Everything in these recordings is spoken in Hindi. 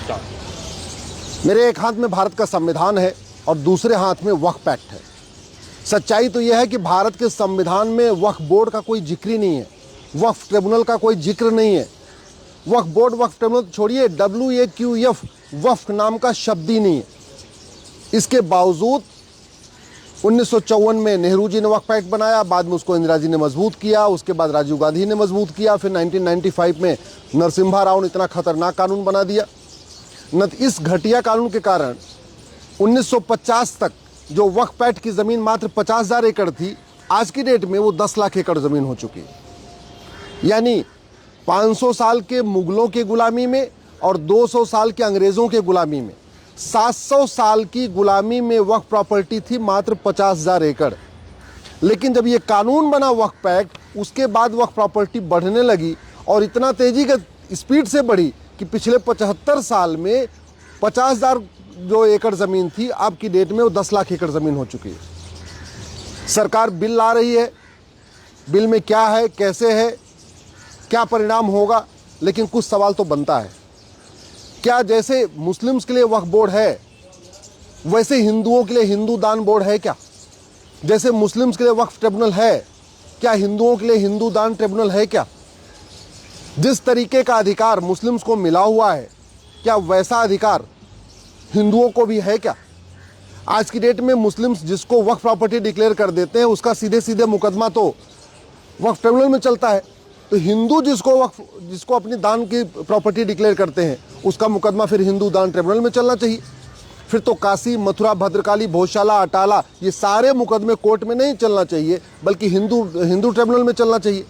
नमस्कार। मेरे एक हाथ में भारत का संविधान है और दूसरे हाथ में वक्फ एक्ट है। सच्चाई तो यह है कि भारत के संविधान में वक्फ बोर्ड का कोई जिक्र ही नहीं है, वक्फ ट्रिब्यूनल का कोई जिक्र नहीं है। वक्फ बोर्ड, वक्फ ट्रिब्यूनल छोड़िए, WAQF वक्फ नाम का शब्द ही नहीं है। इसके बावजूद 1954 में नेहरू जी ने वक्फ एक्ट बनाया, बाद में उसको इंदिरा जी ने मजबूत किया, उसके बाद राजीव गांधी ने मजबूत किया, फिर 1995 में नरसिम्हा राव ने इतना खतरनाक कानून बना दिया। इस घटिया कानून के कारण 1950 तक जो वक्फ एक्ट की ज़मीन मात्र 50,000 एकड़ थी, आज की डेट में वो 10 लाख एकड़ ज़मीन हो चुकी है। यानी 500 साल के मुगलों के गुलामी में और 200 साल के अंग्रेज़ों के गुलामी में 700 साल की गुलामी में वक्फ प्रॉपर्टी थी मात्र 50,000 एकड़। लेकिन जब ये कानून बना वक्फ एक्ट, उसके बाद वक्फ प्रॉपर्टी बढ़ने लगी और इतना तेज़ी के स्पीड से बढ़ी कि पिछले 75 साल में 50,000 जो एकड़ ज़मीन थी, अब की डेट में वो 10 लाख एकड़ ज़मीन हो चुकी है। सरकार बिल ला रही है, बिल में क्या है, कैसे है, क्या परिणाम होगा, लेकिन कुछ सवाल तो बनता है। क्या जैसे मुस्लिम्स के लिए वक्फ बोर्ड है, वैसे हिंदुओं के लिए हिंदू दान बोर्ड है क्या? जैसे मुस्लिम्स के लिए वक्फ ट्रिब्यूनल है, क्या हिंदुओं के लिए हिंदू दान ट्रिब्यूनल है क्या? जिस तरीके का अधिकार मुस्लिम्स को मिला हुआ है, क्या वैसा अधिकार हिंदुओं को भी है क्या? आज की डेट में मुस्लिम्स जिसको वक्फ प्रॉपर्टी डिक्लेयर कर देते हैं, उसका सीधे सीधे मुकदमा तो वक्फ ट्रिब्यूनल में चलता है। तो हिंदू जिसको अपनी दान की प्रॉपर्टी डिक्लेयर करते हैं, उसका मुकदमा फिर हिंदू दान ट्रिब्यूनल में चलना चाहिए। फिर तो काशी, मथुरा, भद्रकाली, भोजशाला, अटाला, ये सारे मुकदमे कोर्ट में नहीं चलना चाहिए, बल्कि हिंदू ट्रिब्यूनल में चलना चाहिए।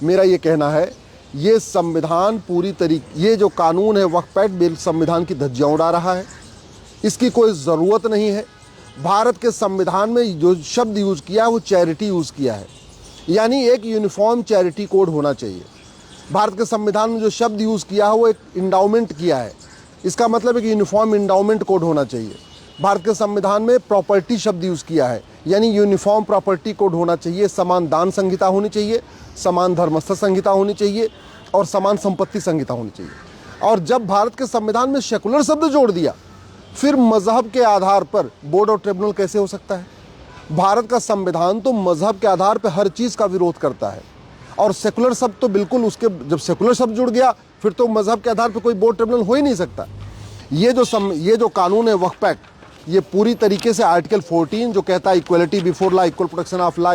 मेरा ये कहना है, ये संविधान पूरी तरीके, ये जो कानून है वक्फ एक्ट, संविधान की धज्जियाँ उड़ा रहा है। इसकी कोई ज़रूरत नहीं है। भारत के संविधान में जो शब्द यूज़ किया है वो चैरिटी यूज़ किया है, यानी एक यूनिफॉर्म चैरिटी कोड होना चाहिए। भारत के संविधान में जो शब्द यूज़ किया है वो एक इंडाउमेंट किया है, इसका मतलब है कि यूनिफॉर्म इंडाउमेंट कोड होना चाहिए। भारत के संविधान में प्रॉपर्टी शब्द यूज़ किया है, यानी यूनिफॉर्म प्रॉपर्टी कोड होना चाहिए। समान दान संहिता होनी चाहिए, समान धर्मस्थ संहिता होनी चाहिए और समान संपत्ति संहिता होनी चाहिए। और जब भारत के संविधान में सेकुलर शब्द जोड़ दिया, फिर मजहब के आधार पर बोर्ड और ट्रिब्यूनल कैसे हो सकता है? भारत का संविधान तो मजहब के आधार पर हर चीज़ का विरोध करता है, और सेकुलर शब्द तो बिल्कुल उसके, जब सेकुलर शब्द जुड़ गया फिर तो मजहब के आधार पर कोई बोर्ड ट्रिब्यूनल हो ही नहीं सकता। ये जो कानून है वक्फ एक्ट, ये पूरी तरीके से आर्टिकल 14 जो कहता है equality before law, equal protection of law,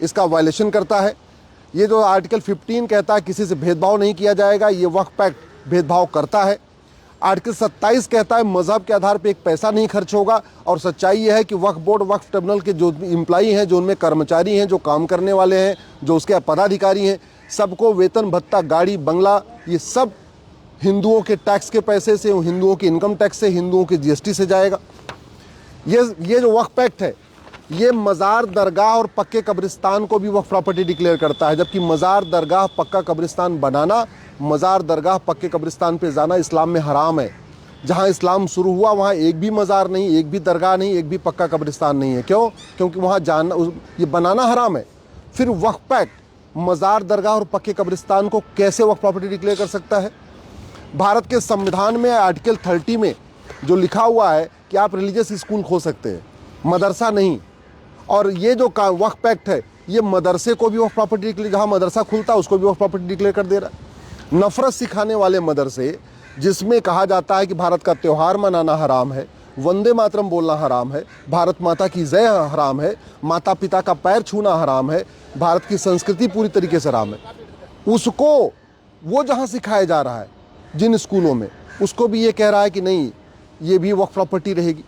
इसका वायलेशन करता है। ये जो आर्टिकल 15 कहता है किसी से भेदभाव नहीं किया जाएगा, ये वक्फ एक्ट भेदभाव करता है। आर्टिकल 27 कहता है मजहब के आधार पर एक पैसा नहीं खर्च होगा, और सच्चाई यह है कि वक्फ बोर्ड, वक्फ ट्रिब्यूनल के जो एम्प्लॉई हैं, जो उनमें कर्मचारी हैं, जो काम करने वाले हैं, जो उसके पदाधिकारी हैं, सबको वेतन भत्ता, गाड़ी, बंगला, ये सब हिंदुओं के टैक्स के पैसे से, हिंदुओं के इनकम टैक्स से, हिंदुओं के GST से जाएगा। ये जो वक्फ एक्ट है, ये मज़ार, दरगाह और पक्के कब्रिस्तान को भी वक्फ प्रॉपर्टी डिक्लेयर करता है, जबकि मज़ार, दरगाह, पक्का कब्रिस्तान बनाना, मज़ार, दरगाह, पक्के कब्रिस्तान पे जाना इस्लाम में हराम है। जहाँ इस्लाम शुरू हुआ वहाँ एक भी मज़ार नहीं, एक भी दरगाह नहीं, एक भी पक्का कब्रिस्तान नहीं है। क्यों? क्योंकि वहाँ जाना, ये बनाना हराम है। फिर वक्फ एक्ट मज़ार, दरगाह और पक्के कब्रिस्तान को कैसे वक्फ प्रॉपर्टी डिक्लेयर कर सकता है? भारत के संविधान में आर्टिकल 30 में जो लिखा हुआ है कि आप रिलीजियस स्कूल खोल सकते हैं, मदरसा नहीं। और ये जो वक्फ एक्ट है, ये मदरसे को भी वक्फ प्रॉपर्टी डिक्लेयर, जहाँ मदरसा खुलता है उसको भी वक्फ प्रॉपर्टी डिक्लेयर कर दे रहा है। नफ़रत सिखाने वाले मदरसे, जिसमें कहा जाता है कि भारत का त्यौहार मनाना हराम है, वंदे मातरम बोलना हराम है, भारत माता की जय हराम है, माता पिता का पैर छूना हराम है, भारत की संस्कृति पूरी तरीके से हराम है, उसको वो जहाँ सिखाया जा रहा है जिन स्कूलों में, उसको भी ये कह रहा है कि नहीं, ये भी वक्फ प्रॉपर्टी रहेगी।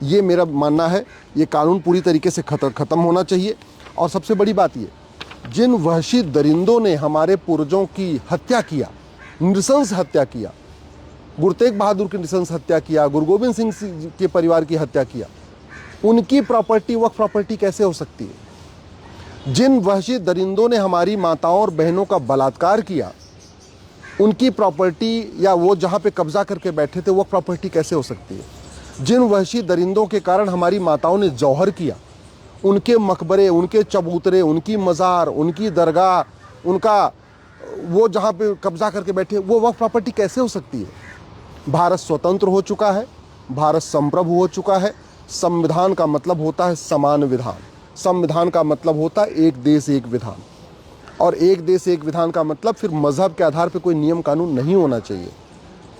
ये मेरा मानना है, ये कानून पूरी तरीके से ख़त्म होना चाहिए। और सबसे बड़ी बात ये, जिन वहशी दरिंदों ने हमारे पूर्वजों की हत्या किया, नृशंस हत्या किया, गुरु तेग बहादुर की नृशंस हत्या किया, गुरु गोविंद सिंह के परिवार की हत्या किया, उनकी प्रॉपर्टी वक्फ प्रॉपर्टी कैसे हो सकती है? जिन वहशी दरिंदों ने हमारी माताओं और बहनों का बलात्कार किया, उनकी प्रॉपर्टी या वो जहाँ पे कब्जा करके बैठे थे वो प्रॉपर्टी कैसे हो सकती है? जिन वहशी दरिंदों के कारण हमारी माताओं ने जौहर किया, उनके मकबरे, उनके चबूतरे, उनकी मज़ार, उनकी दरगाह, उनका वो जहाँ पे कब्जा करके बैठे, वो वक्फ प्रॉपर्टी कैसे हो सकती है? भारत स्वतंत्र हो चुका है, भारत संप्रभु हो चुका है। संविधान का मतलब होता है समान विधान, संविधान का मतलब होता है एक देश एक विधान, और एक देश एक विधान का मतलब फिर मजहब के आधार पर कोई नियम कानून नहीं होना चाहिए।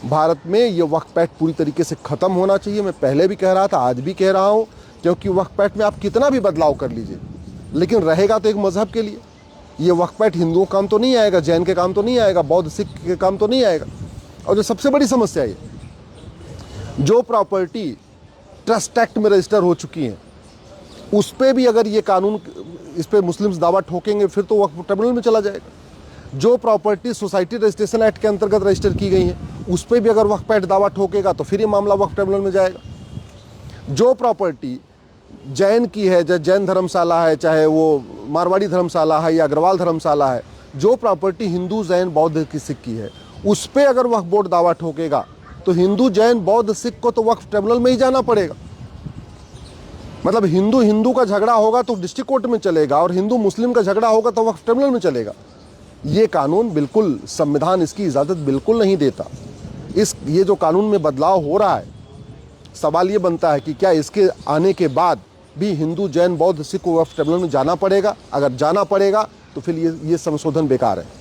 भारत में ये वक्फ एक्ट पूरी तरीके से ख़त्म होना चाहिए। मैं पहले भी कह रहा था, आज भी कह रहा हूँ, क्योंकि वक्फ एक्ट में आप कितना भी बदलाव कर लीजिए, लेकिन रहेगा तो एक मजहब के लिए। ये वक्फ एक्ट हिंदुओं काम तो नहीं आएगा, जैन के काम तो नहीं आएगा, बौद्ध सिख के काम तो नहीं आएगा। और जो सबसे बड़ी समस्या है, जो प्रॉपर्टी ट्रस्ट एक्ट में रजिस्टर हो चुकी है, उस पर भी अगर ये कानून, इस पर मुस्लिम्स दावा ठोकेंगे, फिर तो वक्फ ट्रिब्यूनल में चला जाएगा। जो प्रॉपर्टी सोसाइटी रजिस्ट्रेशन एक्ट के अंतर्गत रजिस्टर की गई है, उस पर भी अगर वक्फ एक्ट दावा ठोकेगा तो फिर ये मामला वक्फ ट्रिब्यूनल में जाएगा। जो प्रॉपर्टी जैन की है, चाहे जैन धर्मशाला है, चाहे वो मारवाड़ी धर्मशाला है या अग्रवाल धर्मशाला है, जो प्रॉपर्टी हिंदू जैन बौद्ध की सिख की है, उस पर अगर वक्फ बोर्ड दावा ठोकेगा तो हिंदू जैन बौद्ध सिख को तो वक्फ ट्रिब्यूनल में ही जाना पड़ेगा। मतलब हिंदू हिंदू का झगड़ा होगा तो डिस्ट्रिक्ट कोर्ट में चलेगा, और हिंदू मुस्लिम का झगड़ा होगा तो वक्फ ट्रिब्यूनल में चलेगा। ये कानून बिल्कुल, संविधान इसकी इजाज़त बिल्कुल नहीं देता। ये जो कानून में बदलाव हो रहा है, सवाल ये बनता है कि क्या इसके आने के बाद भी हिंदू जैन बौद्ध सिख को वक्फ ट्रिब्यूनल में जाना पड़ेगा? अगर जाना पड़ेगा तो फिर ये संशोधन बेकार है।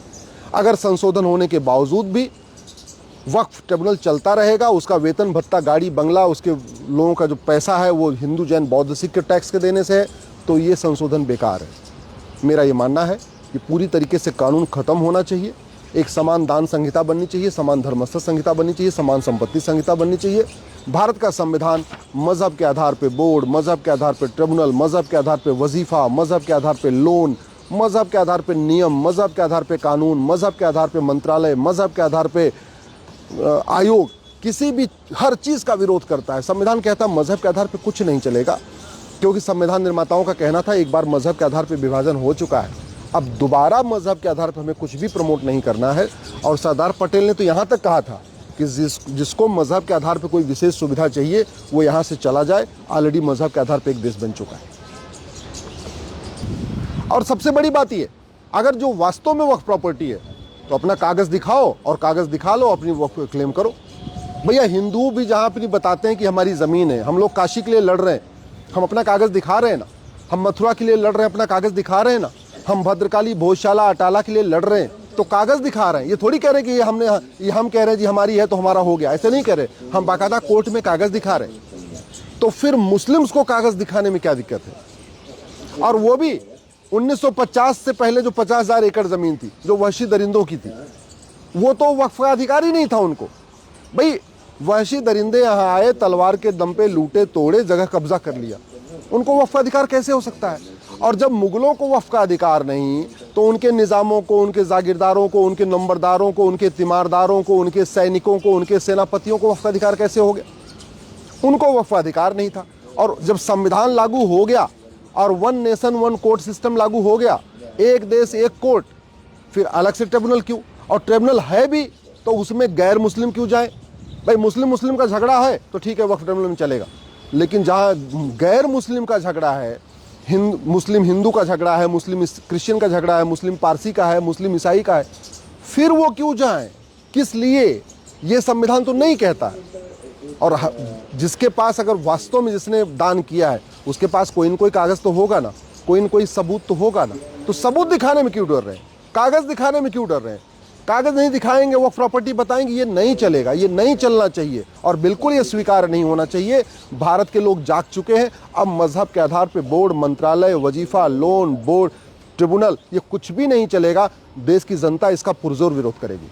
अगर संशोधन होने के बावजूद भी वक्फ ट्रिब्यूनल चलता रहेगा, उसका वेतन भत्ता, गाड़ी बंगला, उसके लोगों का जो पैसा है वो हिंदू जैन बौद्ध सिख के टैक्स के देने से है, तो ये संशोधन बेकार है। मेरा ये मानना है कि पूरी तरीके से कानून ख़त्म होना चाहिए। एक समान दान संहिता बननी चाहिए, समान धर्मस्थ संहिता बननी चाहिए, समान संपत्ति संहिता बननी चाहिए। भारत का संविधान मज़हब के आधार पे बोर्ड, मज़हब के आधार पे ट्रिब्यूनल, मज़हब के आधार पे वजीफ़ा, मज़हब के आधार पे लोन, मज़हब के आधार पे नियम, मज़हब के आधार पे कानून, मज़हब के आधार पे मंत्रालय, मज़हब के आधार पे आयोग, किसी भी हर चीज़ का विरोध करता है। संविधान कहता है मज़हब के आधार पे कुछ नहीं चलेगा, क्योंकि संविधान निर्माताओं का कहना था एक बार मज़हब के आधार पे विभाजन हो चुका है, अब दोबारा मज़हब के आधार पर हमें कुछ भी प्रमोट नहीं करना है। और सरदार पटेल ने तो यहाँ तक कहा था कि जिसको मज़हब के आधार पर कोई विशेष सुविधा चाहिए वो यहाँ से चला जाए। ऑलरेडी मज़हब के आधार पर एक देश बन चुका है। और सबसे बड़ी बात ये, अगर जो वास्तव में वक्फ प्रॉपर्टी है तो अपना कागज़ दिखाओ, और कागज़ दिखा लो, अपनी वक्फ क्लेम करो। भैया हिंदू भी जहाँ अपनी बताते हैं कि हमारी ज़मीन है, हम लोग काशी के लिए लड़ रहे हैं, हम अपना कागज़ दिखा रहे हैं ना। हम मथुरा के लिए लड़ रहे हैं, अपना कागज़ दिखा रहे हैं ना। हम भद्रकाली, भोजशाला, अटाला के लिए लड़ रहे हैं, तो कागज़ दिखा रहे हैं। ये थोड़ी कह रहे कि ये हम कह रहे हैं जी हमारी है तो हमारा हो गया, ऐसे नहीं कह रहे। हम बाकायदा कोर्ट में कागज़ दिखा रहे हैं। तो फिर मुस्लिम्स को कागज़ दिखाने में क्या दिक्कत है? और वो भी 1950 से पहले जो 50,000 एकड़ ज़मीन थी, जो वहशी दरिंदों की थी, वो तो वक्फ का अधिकार ही नहीं था उनको। भाई वहशी दरिंदे यहाँ आए, तलवार के दम पे लूटे तोड़े, जगह कब्जा कर लिया, उनको वक्फ का अधिकार कैसे हो सकता है? और जब मुगलों को वक्फ का अधिकार नहीं, तो उनके निज़ामों को, उनके जागीरदारों को, उनके नंबरदारों को, उनके तिमारदारों को, उनके सैनिकों को, उनके सेनापतियों को वक्फ का अधिकार कैसे हो गया? उनको वक्फ का अधिकार नहीं था। और जब संविधान लागू हो गया और one nation one court system लागू हो गया, एक देश एक कोर्ट, फिर अलग से ट्रिब्यूनल क्यों? और ट्रिब्यूनल है भी तो उसमें गैर मुस्लिम क्यों जाए? भाई मुस्लिम का झगड़ा है तो ठीक है, वक्फ ट्रिब्यूनल में चलेगा, लेकिन जहाँ गैर मुस्लिम का झगड़ा है, मुस्लिम हिंदू का झगड़ा है, मुस्लिम क्रिश्चियन का झगड़ा है, मुस्लिम पारसी का है, मुस्लिम ईसाई का है, फिर वो क्यों जाएं? किस लिए? ये संविधान तो नहीं कहता है। और जिसके पास, अगर वास्तव में जिसने दान किया है, उसके पास कोई न कोई कागज़ तो होगा ना, कोई न कोई सबूत तो होगा ना। तो सबूत दिखाने में क्यों डर रहे हैं? कागज़ दिखाने में क्यों डर रहे हैं? कागज़ नहीं दिखाएंगे, वो प्रॉपर्टी बताएंगे, ये नहीं चलेगा, ये नहीं चलना चाहिए, और बिल्कुल ये स्वीकार नहीं होना चाहिए। भारत के लोग जाग चुके हैं। अब मजहब के आधार पे बोर्ड, मंत्रालय, वजीफ़ा, लोन, बोर्ड, ट्रिब्यूनल, ये कुछ भी नहीं चलेगा। देश की जनता इसका पुरजोर विरोध करेगी।